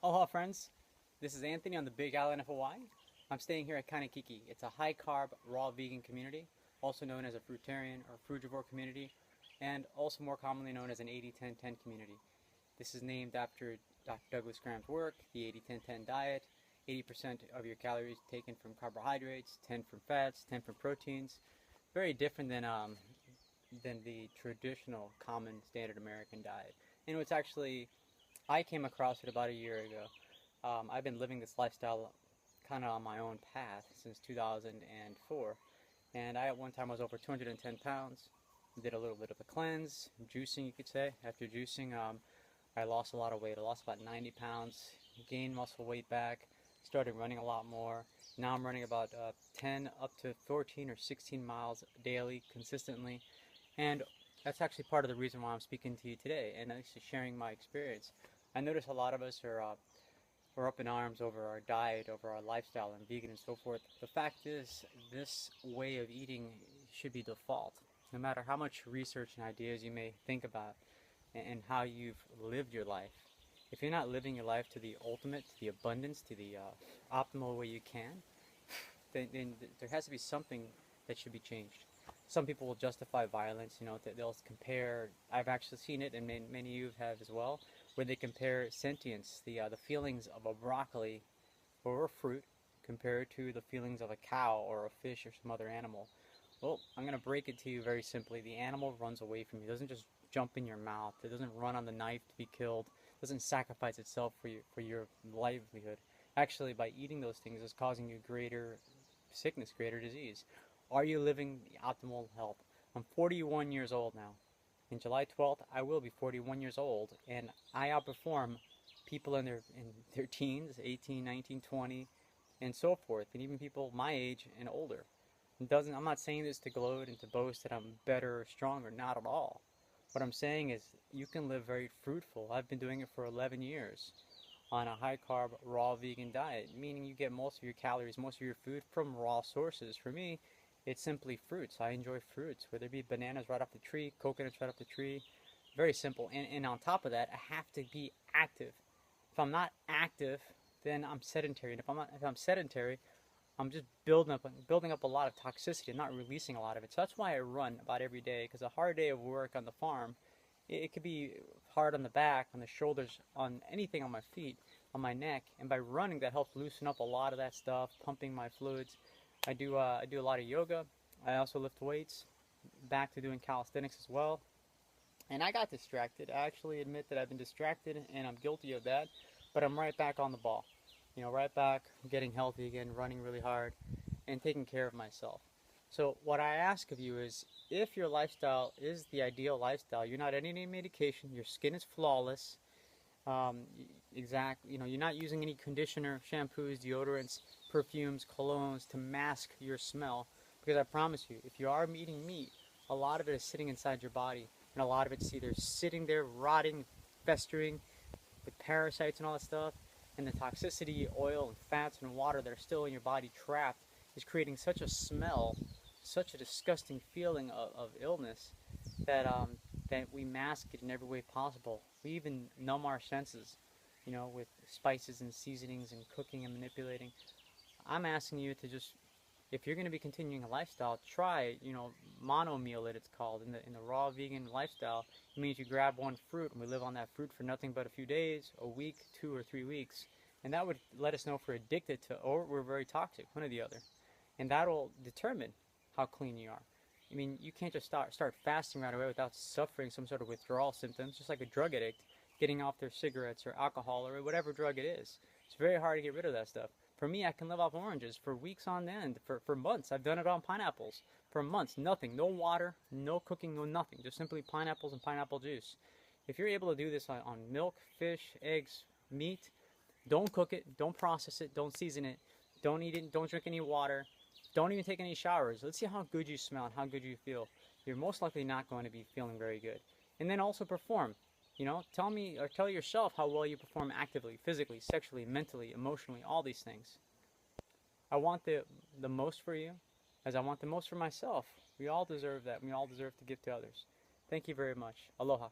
Aloha friends, this is Anthony on the Big Island of Hawaii. I'm staying here at Kanekiki. It's a high carb, raw vegan community, also known as a fruitarian or frugivore community, and also more commonly known as an 80-10-10 community. This is named after Dr. Douglas Graham's work, the 80-10-10 diet. 80% of your calories taken from carbohydrates, 10 from fats, 10 from proteins. Very different than the traditional common standard American diet. And it's actually, I came across it about a year ago. I've been living this lifestyle kind of on my own path since 2004. And at one time I was over 210 pounds. Did a little bit of a cleanse, juicing you could say. After juicing, I lost a lot of weight. I lost about 90 pounds, gained muscle weight back, started running a lot more. Now I'm running about 10 up to 14 or 16 miles daily consistently. And that's actually part of the reason why I'm speaking to you today and actually sharing my experience. I notice a lot of us are up in arms over our diet, over our lifestyle and vegan and so forth. The fact is, this way of eating should be default. No matter how much research and ideas you may think about and how you've lived your life, if you're not living your life to the ultimate, to the abundance, to the optimal way you can, then there has to be something that should be changed. Some people will justify violence, they'll compare, I've actually seen it, and many of you have as well, where they compare sentience, the feelings of a broccoli or a fruit, compared to the feelings of a cow or a fish or some other animal. Well, I'm going to break it to you very simply. The animal runs away from you. It doesn't just jump in your mouth. It doesn't run on the knife to be killed. It doesn't sacrifice itself for your livelihood. Actually, by eating those things, it's causing you greater sickness, greater disease. Are you living the optimal health? I'm 41 years old now. In July 12th, I will be 41 years old, and I outperform people in their teens, 18, 19, 20, and so forth, and even people my age and older. I'm not saying this to gloat and to boast that I'm better or stronger, not at all. What I'm saying is you can live very fruitful. I've been doing it for 11 years on a high carb, raw vegan diet, meaning you get most of your calories, most of your food from raw sources. For me, it's simply fruits. I enjoy fruits, whether it be bananas right off the tree, coconuts right off the tree. Very simple. And on top of that, I have to be active. If I'm not active, then I'm sedentary. And if I'm sedentary, I'm just building up a lot of toxicity and not releasing a lot of it. So that's why I run about every day, because a hard day of work on the farm, it could be hard on the back, on the shoulders, on anything on my feet, on my neck. And by running, that helps loosen up a lot of that stuff, pumping my fluids. I do a lot of yoga. I also lift weights. Back to doing calisthenics as well. And I got distracted. I actually admit that I've been distracted, and I'm guilty of that. But I'm right back on the ball. Right back, getting healthy again, running really hard, and taking care of myself. So what I ask of you is, if your lifestyle is the ideal lifestyle, you're not on any medication, your skin is flawless, you're not using any conditioner, shampoos, deodorants, perfumes, colognes to mask your smell, because I promise you, if you are eating meat, a lot of it is sitting inside your body, and a lot of it's either sitting there rotting, festering with parasites and all that stuff, and the toxicity, oil and fats and water that are still in your body trapped is creating such a smell, such a disgusting feeling of illness that we mask it in every way possible. We even numb our senses, with spices and seasonings and cooking and manipulating. I'm asking you to just, if you're going to be continuing a lifestyle, try, mono meal that it's called in the raw vegan lifestyle. It means you grab one fruit and we live on that fruit for nothing but a few days, a week, 2 or 3 weeks, and that would let us know if we're addicted to or we're very toxic, one or the other, and that'll determine how clean you are. I mean, you can't just start fasting right away without suffering some sort of withdrawal symptoms, just like a drug addict getting off their cigarettes or alcohol or whatever drug it is. It's very hard to get rid of that stuff. For me, I can live off oranges for weeks on end, for months. I've done it on pineapples for months. Nothing, no water, no cooking, no nothing. Just simply pineapples and pineapple juice. If you're able to do this on milk, fish, eggs, meat, don't cook it, don't process it, don't season it, don't eat it, don't drink any water, don't even take any showers. Let's see how good you smell and how good you feel. You're most likely not going to be feeling very good. And then also perform. Tell me or tell yourself how well you perform actively, physically, sexually, mentally, emotionally, all these things. I want the most for you as I want the most for myself. We all deserve that. We all deserve to give to others. Thank you very much. Aloha.